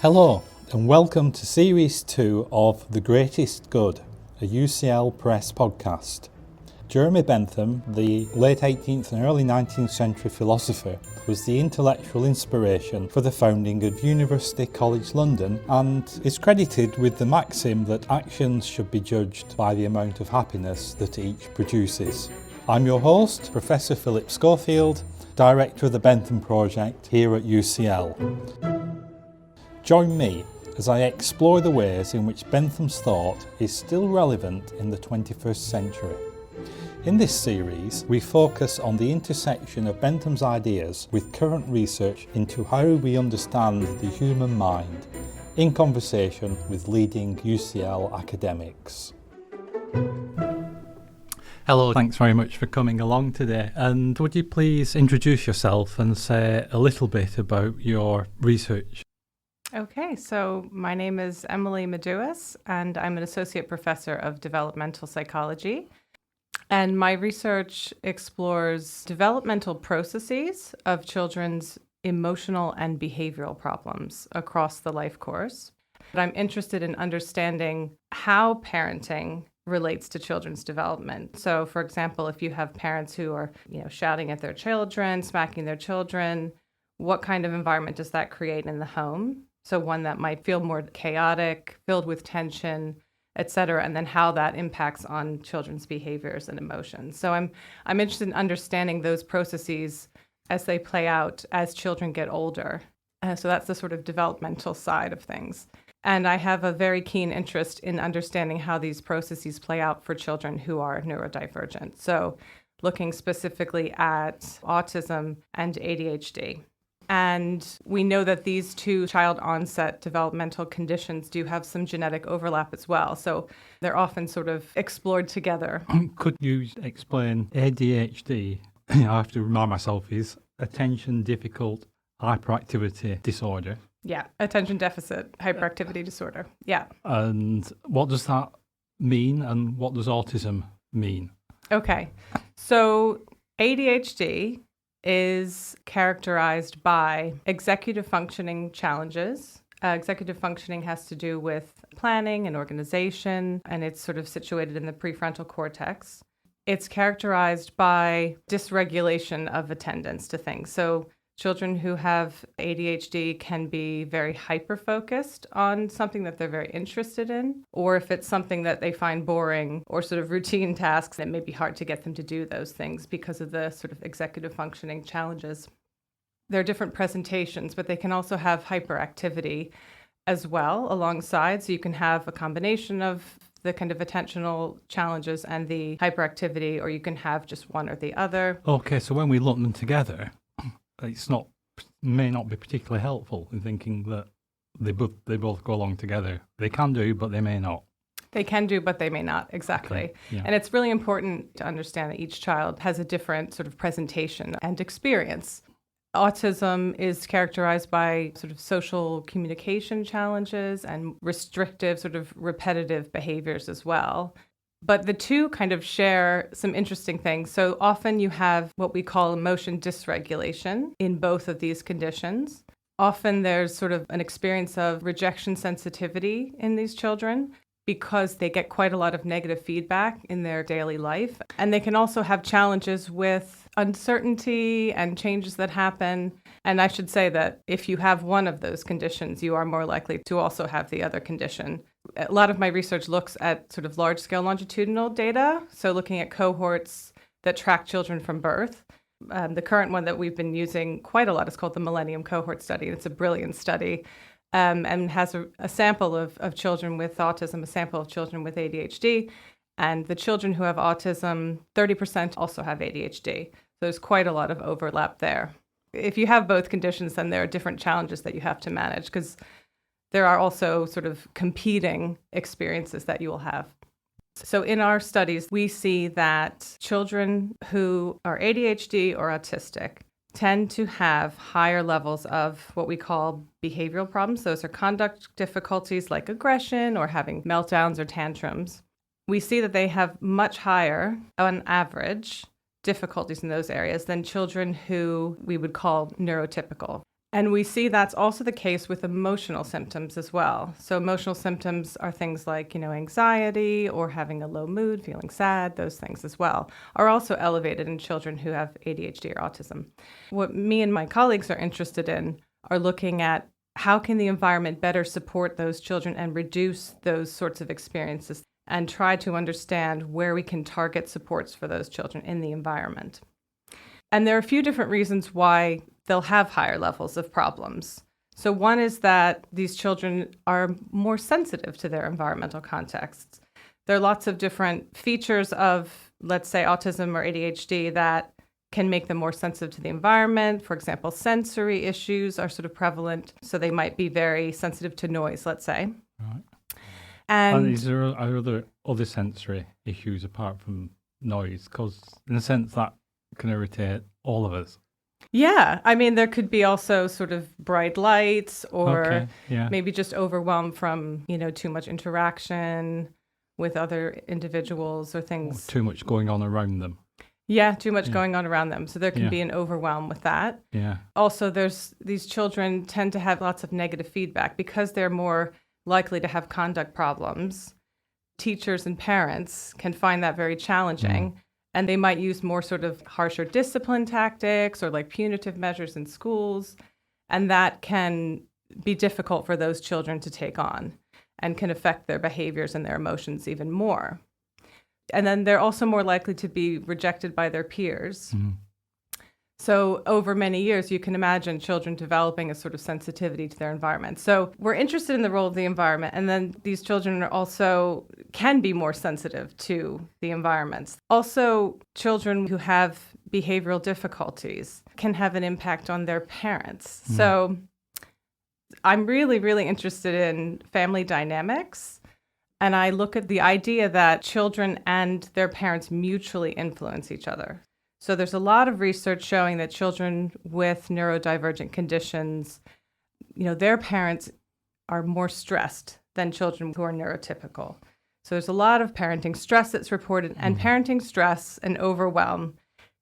Hello and welcome to Series 2 of The Greatest Good, a UCL Press podcast. Jeremy Bentham, the late 18th and early 19th century philosopher, was the intellectual inspiration for the founding of University College London and is credited with the maxim that actions should be judged by the amount of happiness that each produces. I'm your host, Professor Philip Schofield, Director of the Bentham Project here at UCL. Join me as I explore the ways in which Bentham's thought is still relevant in the 21st century. In this series, we focus on the intersection of Bentham's ideas with current research into how we understand the human mind, in conversation with leading UCL academics. Hello, thanks very much for coming along today. And would you please introduce yourself and say a little bit about your research? Okay, so my name is Emily Midouhas, and I'm an associate professor of developmental psychology. And my research explores developmental processes of children's emotional and behavioral problems across the life course. But I'm interested in understanding how parenting relates to children's development. So, for example, if you have parents who are, shouting at their children, smacking their children, what kind of environment does that create in the home? So one that might feel more chaotic, filled with tension, etc., and then how that impacts on children's behaviors and emotions. So I'm interested in understanding those processes as they play out as children get older. So that's the sort of developmental side of things. And I have a very keen interest in understanding how these processes play out for children who are neurodivergent. So looking specifically at autism and ADHD. And we know that these two child onset developmental conditions do have some genetic overlap as well. So they're often sort of explored together. Could you explain ADHD? I have to remind myself is attention difficult hyperactivity disorder. Yeah, attention deficit hyperactivity disorder. Yeah. And what does that mean and what does autism mean? Okay. So ADHD is characterized by executive functioning challenges. Executive functioning has to do with planning and organization, and it's sort of situated in the prefrontal cortex. It's characterized by dysregulation of attendance to things. So children who have ADHD can be very hyper-focused on something that they're very interested in, or if it's something that they find boring or sort of routine tasks, it may be hard to get them to do those things because of the sort of executive functioning challenges. There are different presentations, but they can also have hyperactivity as well alongside. So you can have a combination of the kind of attentional challenges and the hyperactivity, or you can have just one or the other. Okay, so when we lump them together, may not be particularly helpful in thinking that they both go along together. They can do, but they may not. They can do, but they may not, exactly. Okay. Yeah. And it's really important to understand that each child has a different sort of presentation and experience. Autism is characterized by sort of social communication challenges and restrictive, sort of repetitive behaviors as well. But the two kind of share some interesting things. So often you have what we call emotion dysregulation in both of these conditions. Often there's sort of an experience of rejection sensitivity in these children because they get quite a lot of negative feedback in their daily life. And they can also have challenges with uncertainty and changes that happen. And I should say that if you have one of those conditions, you are more likely to also have the other condition. A lot of my research looks at sort of large-scale longitudinal data, so looking at cohorts that track children from birth. The current one that we've been using quite a lot is called the Millennium Cohort Study. It's a brilliant study and has a sample of children with autism, a sample of children with ADHD. And the children who have autism, 30% also have ADHD. So there's quite a lot of overlap there. If you have both conditions, then there are different challenges that you have to manage because there are also sort of competing experiences that you will have. So in our studies, we see that children who are ADHD or autistic tend to have higher levels of what we call behavioral problems. Those are conduct difficulties like aggression or having meltdowns or tantrums. We see that they have much higher, on average, difficulties in those areas than children who we would call neurotypical. And we see that's also the case with emotional symptoms as well. So emotional symptoms are things like, anxiety or having a low mood, feeling sad, those things as well, are also elevated in children who have ADHD or autism. What me and my colleagues are interested in are looking at how can the environment better support those children and reduce those sorts of experiences and try to understand where we can target supports for those children in the environment. And there are a few different reasons why they'll have higher levels of problems. So one is that these children are more sensitive to their environmental contexts. There are lots of different features of, let's say, autism or ADHD that can make them more sensitive to the environment. For example, sensory issues are sort of prevalent. So they might be very sensitive to noise, let's say. Right. And is there other sensory issues apart from noise? Because in a sense that can irritate all of us. yeah, I mean, there could be also sort of bright lights or maybe just overwhelm from, too much interaction with other individuals or things. Or too much going on around them. Yeah, too much going on around them. So there can be an overwhelm with that. Yeah. Also, these children tend to have lots of negative feedback because they're more likely to have conduct problems. Teachers and parents can find that very challenging. And they might use more sort of harsher discipline tactics or like punitive measures in schools. And that can be difficult for those children to take on and can affect their behaviors and their emotions even more. And then they're also more likely to be rejected by their peers. So over many years, you can imagine children developing a sort of sensitivity to their environment. So we're interested in the role of the environment. And then these children are also can be more sensitive to the environments. Also, children who have behavioral difficulties can have an impact on their parents. So I'm really, really interested in family dynamics. And I look at the idea that children and their parents mutually influence each other. So there's a lot of research showing that children with neurodivergent conditions, their parents are more stressed than children who are neurotypical. So there's a lot of parenting stress that's reported, and parenting stress and overwhelm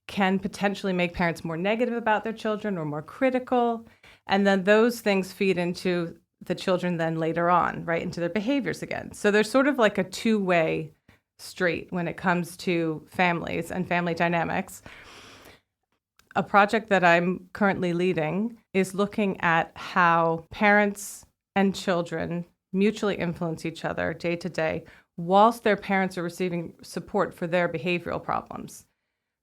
can potentially make parents more negative about their children or more critical. And then those things feed into the children then later on, right, into their behaviors again. So there's sort of like a two-way street when it comes to families and family dynamics. A project that I'm currently leading is looking at how parents and children mutually influence each other day to day whilst their parents are receiving support for their behavioral problems.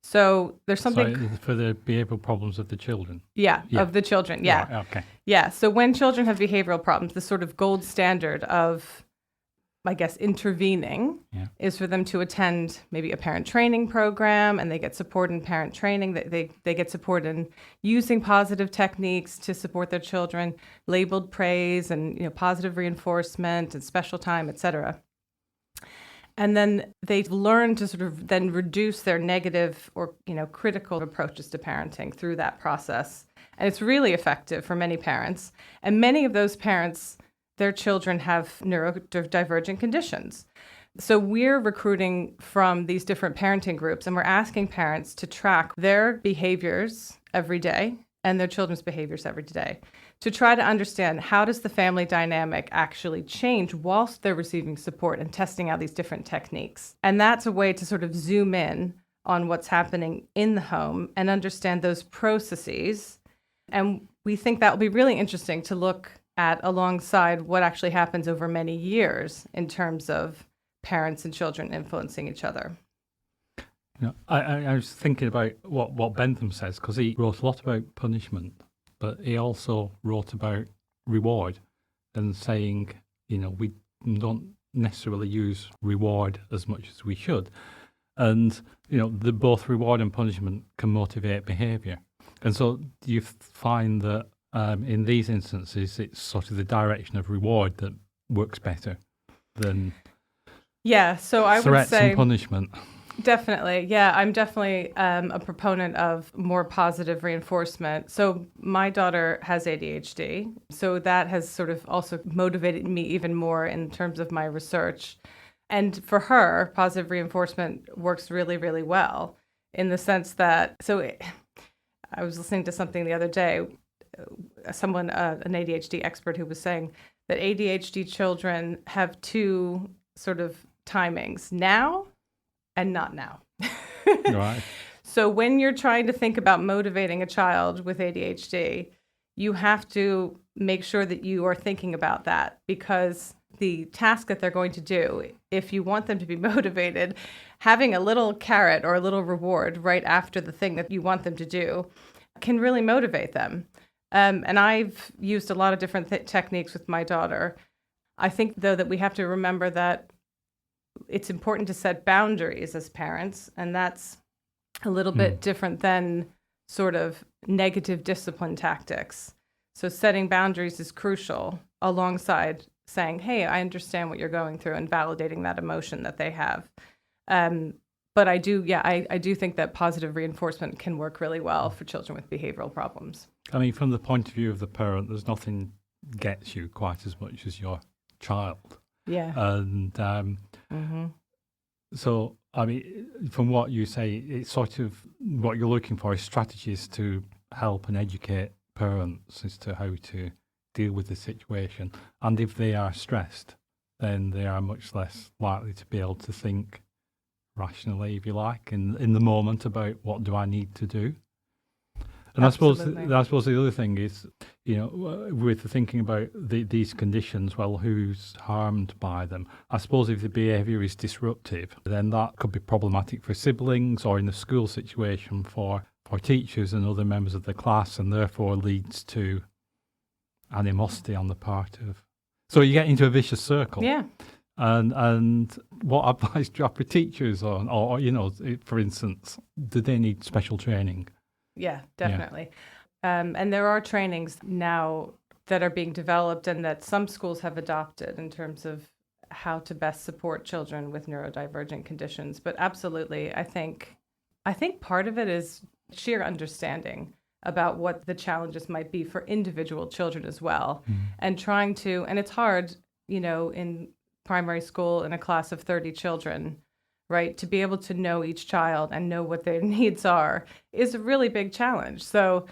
So there's something... So for the behavioural problems of the children? Yeah, of the children, yeah. Right, okay. Yeah, so when children have behavioral problems, the sort of gold standard of, I guess, intervening is for them to attend maybe a parent training program, and they get support in parent training. They get support in using positive techniques to support their children, labeled praise and positive reinforcement and special time, etc. And then they learn to sort of then reduce their negative or critical approaches to parenting through that process. And it's really effective for many parents. And many of those parents, their children have neurodivergent conditions. So we're recruiting from these different parenting groups, and we're asking parents to track their behaviors every day and their children's behaviors every day to try to understand how does the family dynamic actually change whilst they're receiving support and testing out these different techniques. And that's a way to sort of zoom in on what's happening in the home and understand those processes. And we think that will be really interesting to look at alongside what actually happens over many years in terms of parents and children influencing each other. I was thinking about what Bentham says, because he wrote a lot about punishment, but he also wrote about reward and saying, we don't necessarily use reward as much as we should. And, both reward and punishment can motivate behaviour. And so do you find that in these instances, it's sort of the direction of reward that works better than so I would threats say and punishment? Definitely. Yeah, I'm definitely a proponent of more positive reinforcement. So my daughter has ADHD. So that has sort of also motivated me even more in terms of my research. And for her, positive reinforcement works really, really well in the sense that, I was listening to something the other day. an ADHD expert who was saying that ADHD children have two sort of timings, now and not now. Right. So when you're trying to think about motivating a child with ADHD, you have to make sure that you are thinking about that, because the task that they're going to do, if you want them to be motivated, having a little carrot or a little reward right after the thing that you want them to do can really motivate them. And I've used a lot of different techniques with my daughter. I think, though, that we have to remember that it's important to set boundaries as parents, and that's a little bit different than sort of negative discipline tactics. So setting boundaries is crucial, alongside saying, hey, I understand what you're going through, and validating that emotion that they have. But I do think that positive reinforcement can work really well for children with behavioral problems. I mean, from the point of view of the parent, there's nothing gets you quite as much as your child. Yeah. And so, I mean, from what you say, it's sort of what you're looking for is strategies to help and educate parents as to how to deal with the situation. And if they are stressed, then they are much less likely to be able to think rationally, if you like, in the moment about what do I need to do. And I suppose the other thing is, with thinking about these conditions, well, who's harmed by them? I suppose if the behaviour is disruptive, then that could be problematic for siblings, or in the school situation for teachers and other members of the class, and therefore leads to animosity on the part of. So you get into a vicious circle. Yeah. And what advice do you have for teachers on, or for instance, do they need special training? Yeah, definitely. Yeah. And there are trainings now that are being developed and that some schools have adopted in terms of how to best support children with neurodivergent conditions. But absolutely, I think part of it is sheer understanding about what the challenges might be for individual children as well. And trying to, and it's hard, in primary school in a class of 30 children, right? To be able to know each child and know what their needs are is a really big challenge. So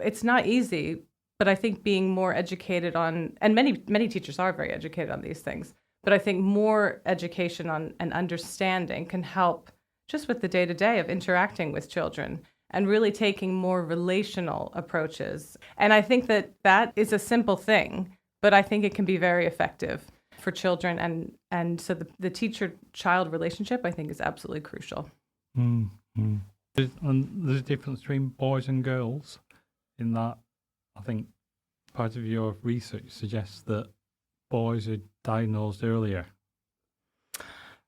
it's not easy, but I think being more educated on, and many teachers are very educated on these things, but I think more education on and understanding can help just with the day-to-day of interacting with children and really taking more relational approaches. And I think that is a simple thing, but I think it can be very effective for children, and so the teacher-child relationship, I think, is absolutely crucial. Mm-hmm. There's a difference between boys and girls in that. I think part of your research suggests that boys are diagnosed earlier.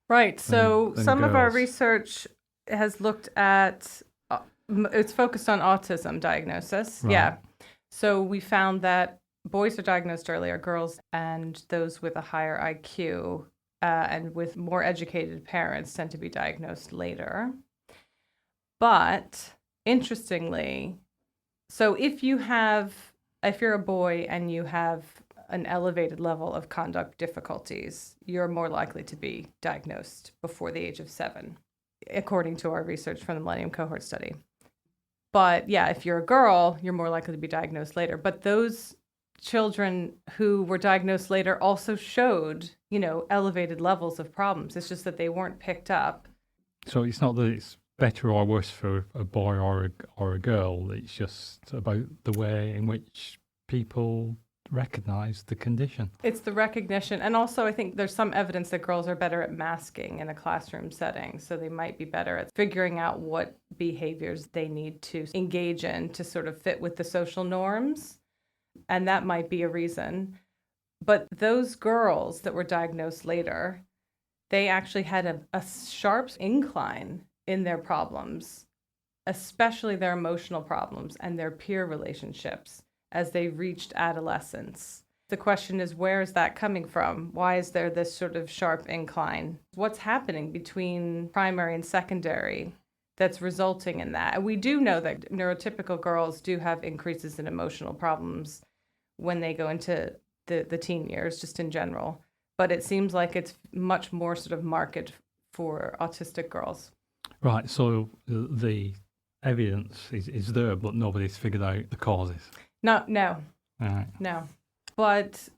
Right. So than some girls. of our research has looked at, it's focused on autism diagnosis. Right. Yeah. So we found that boys are diagnosed earlier, girls and those with a higher IQ and with more educated parents tend to be diagnosed later. But interestingly, so if you're a boy and you have an elevated level of conduct difficulties, you're more likely to be diagnosed before the age of 7, according to our research from the Millennium Cohort Study. But yeah, if you're a girl, you're more likely to be diagnosed later. But those children who were diagnosed later also showed, elevated levels of problems. It's just that they weren't picked up. So it's not that it's better or worse for a boy or a girl. It's just about the way in which people recognize the condition. It's the recognition. And also I think there's some evidence that girls are better at masking in a classroom setting. So they might be better at figuring out what behaviors they need to engage in to sort of fit with the social norms. And that might be a reason. But those girls that were diagnosed later, they actually had a sharp incline in their problems, especially their emotional problems and their peer relationships as they reached adolescence. The question is, where is that coming from? Why is there this sort of sharp incline? What's happening between primary and secondary that's resulting in that? And we do know that neurotypical girls do have increases in emotional problems when they go into the teen years, just in general. But it seems like it's much more sort of marked for autistic girls. Right, so the evidence is there, but nobody's figured out the causes. No. All right. No. But,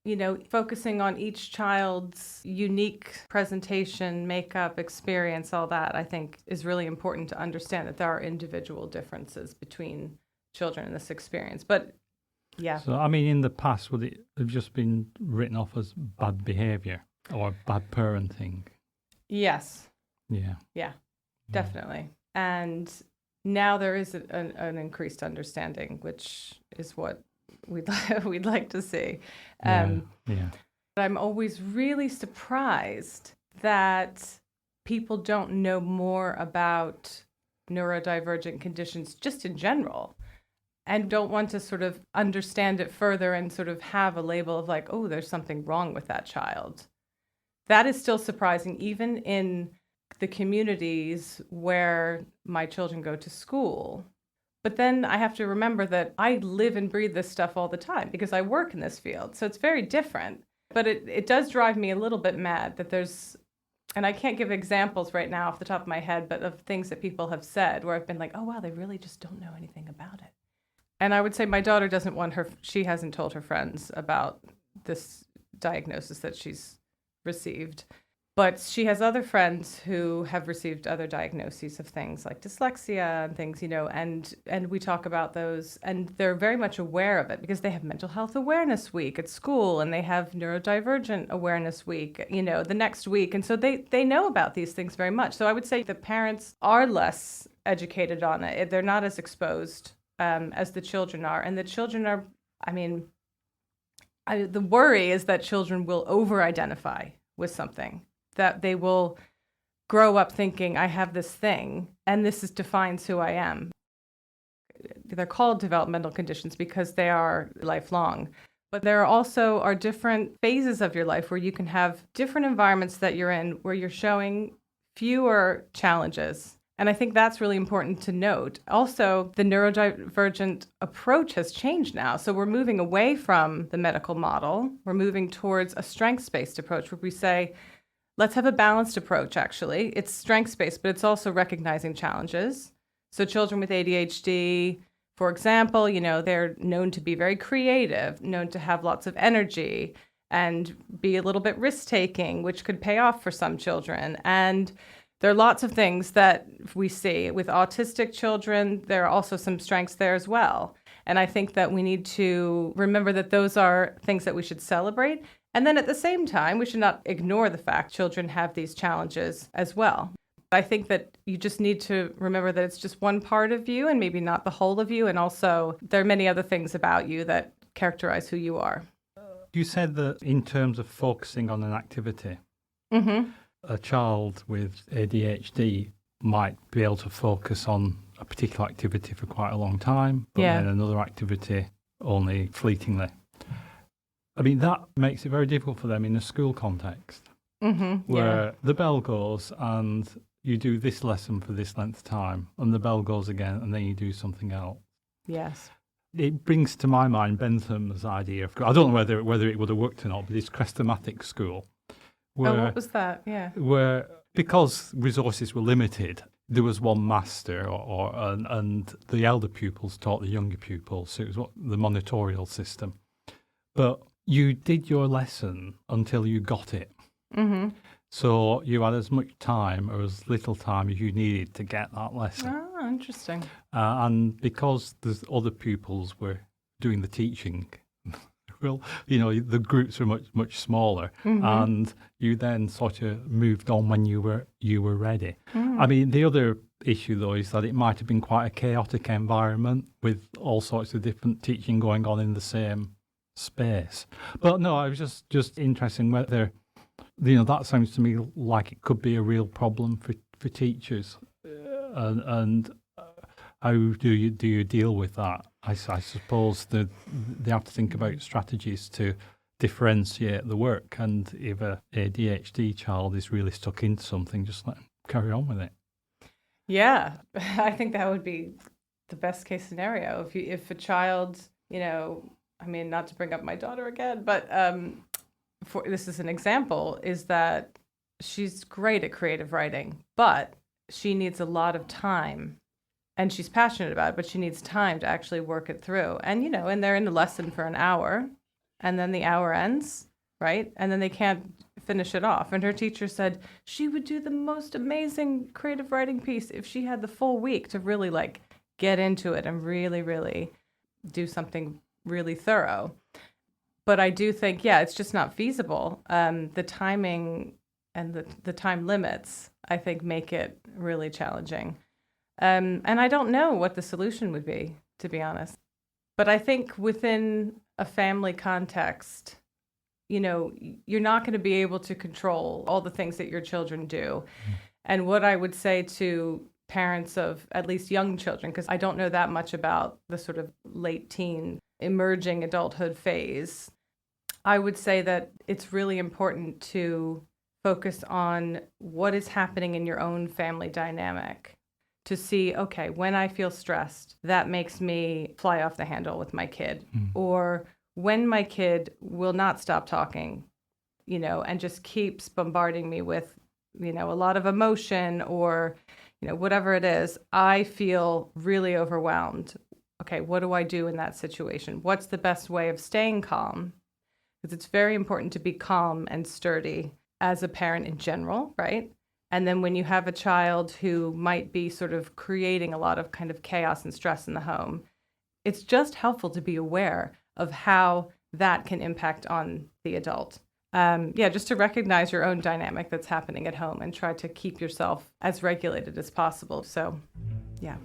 focusing on each child's unique presentation, makeup, experience, all that, I think is really important to understand that there are individual differences between children in this experience. But, yeah. So, I mean, in the past, would it have just been written off as bad behaviour or bad parenting? Yes. Yeah, definitely. And now there is an increased understanding, which is what we'd like to see. Yeah. But I'm always really surprised that people don't know more about neurodivergent conditions just in general and don't want to sort of understand it further and sort of have a label of like, oh, there's something wrong with that child. That is still surprising, even in the communities where my children go to school. But then I have to remember that I live and breathe this stuff all the time because I work in this field. So it's very different. But it does drive me a little bit mad that there's, and I can't give examples right now off the top of my head, but of things that people have said where I've been like, oh, wow, they really just don't know anything about it. And I would say my daughter she hasn't told her friends about this diagnosis that she's received. But she has other friends who have received other diagnoses of things like dyslexia and things, and we talk about those, and they're very much aware of it because they have Mental Health Awareness Week at school, and they have Neurodivergent Awareness Week, the next week. And so they know about these things very much. So I would say the parents are less educated on it. They're not as exposed as the children are. And the children are, the worry is that children will over-identify with something, that they will grow up thinking, I have this thing, and this defines who I am. They're called developmental conditions because they are lifelong. But there are different phases of your life where you can have different environments that you're in where you're showing fewer challenges. And I think that's really important to note. Also, the neurodivergent approach has changed now. So we're moving away from the medical model. We're moving towards a strengths-based approach where we say, let's have a balanced approach, actually. It's strengths-based, but it's also recognizing challenges. So children with ADHD, for example, they're known to be very creative, known to have lots of energy and be a little bit risk-taking, which could pay off for some children. And there are lots of things that we see. With autistic children, there are also some strengths there as well. And I think that we need to remember that those are things that we should celebrate. And then at the same time, we should not ignore the fact children have these challenges as well. I think that you just need to remember that it's just one part of you and maybe not the whole of you. And also there are many other things about you that characterize who you are. You said that in terms of focusing on an activity, a child with ADHD might be able to focus on a particular activity for quite a long time, but then another activity only fleetingly. That makes it very difficult for them in a school context, where the bell goes and you do this lesson for this length of time, and the bell goes again, and then you do something else. Yes. It brings to my mind Bentham's idea of, I don't know whether it would have worked or not, but it's Crestamatic School. What was that? Yeah. Where, because resources were limited, there was one master, and the elder pupils taught the younger pupils. So it was the monitorial system. But you did your lesson until you got it. So you had as much time or as little time as you needed to get that lesson. Oh, interesting. And because the other pupils were doing the teaching, well, the groups were much, much smaller, and you then sort of moved on when you were ready. The other issue, though, is that it might have been quite a chaotic environment with all sorts of different teaching going on in the same space. But no, I was just interested in whether, that sounds to me like it could be a real problem for teachers, and how do you deal with that? I suppose that they have to think about strategies to differentiate the work, and if a ADHD child is really stuck into something, just let them carry on with it. Yeah, I think that would be the best case scenario. If a child, not to bring up my daughter again, but this is an example, is that she's great at creative writing, but she needs a lot of time and she's passionate about it, but she needs time to actually work it through. And, and they're in the lesson for an hour, and then the hour ends, right? And then they can't finish it off. And her teacher said she would do the most amazing creative writing piece if she had the full week to really get into it and really, really do something really thorough. But I do think, it's just not feasible. The timing and the time limits, I think, make it really challenging. And I don't know what the solution would be, to be honest. But I think within a family context, you're not going to be able to control all the things that your children do. And what I would say to parents of at least young children, because I don't know that much about the sort of late teen, emerging adulthood phase, I would say that it's really important to focus on what is happening in your own family dynamic. To see, okay, when I feel stressed, that makes me fly off the handle with my kid. Or when my kid will not stop talking, and just keeps bombarding me with, a lot of emotion or, whatever it is, I feel really overwhelmed. Okay, what do I do in that situation? What's the best way of staying calm? Because it's very important to be calm and sturdy as a parent in general, right? And then when you have a child who might be sort of creating a lot of kind of chaos and stress in the home, it's just helpful to be aware of how that can impact on the adult. Just to recognize your own dynamic that's happening at home and try to keep yourself as regulated as possible. So, yeah.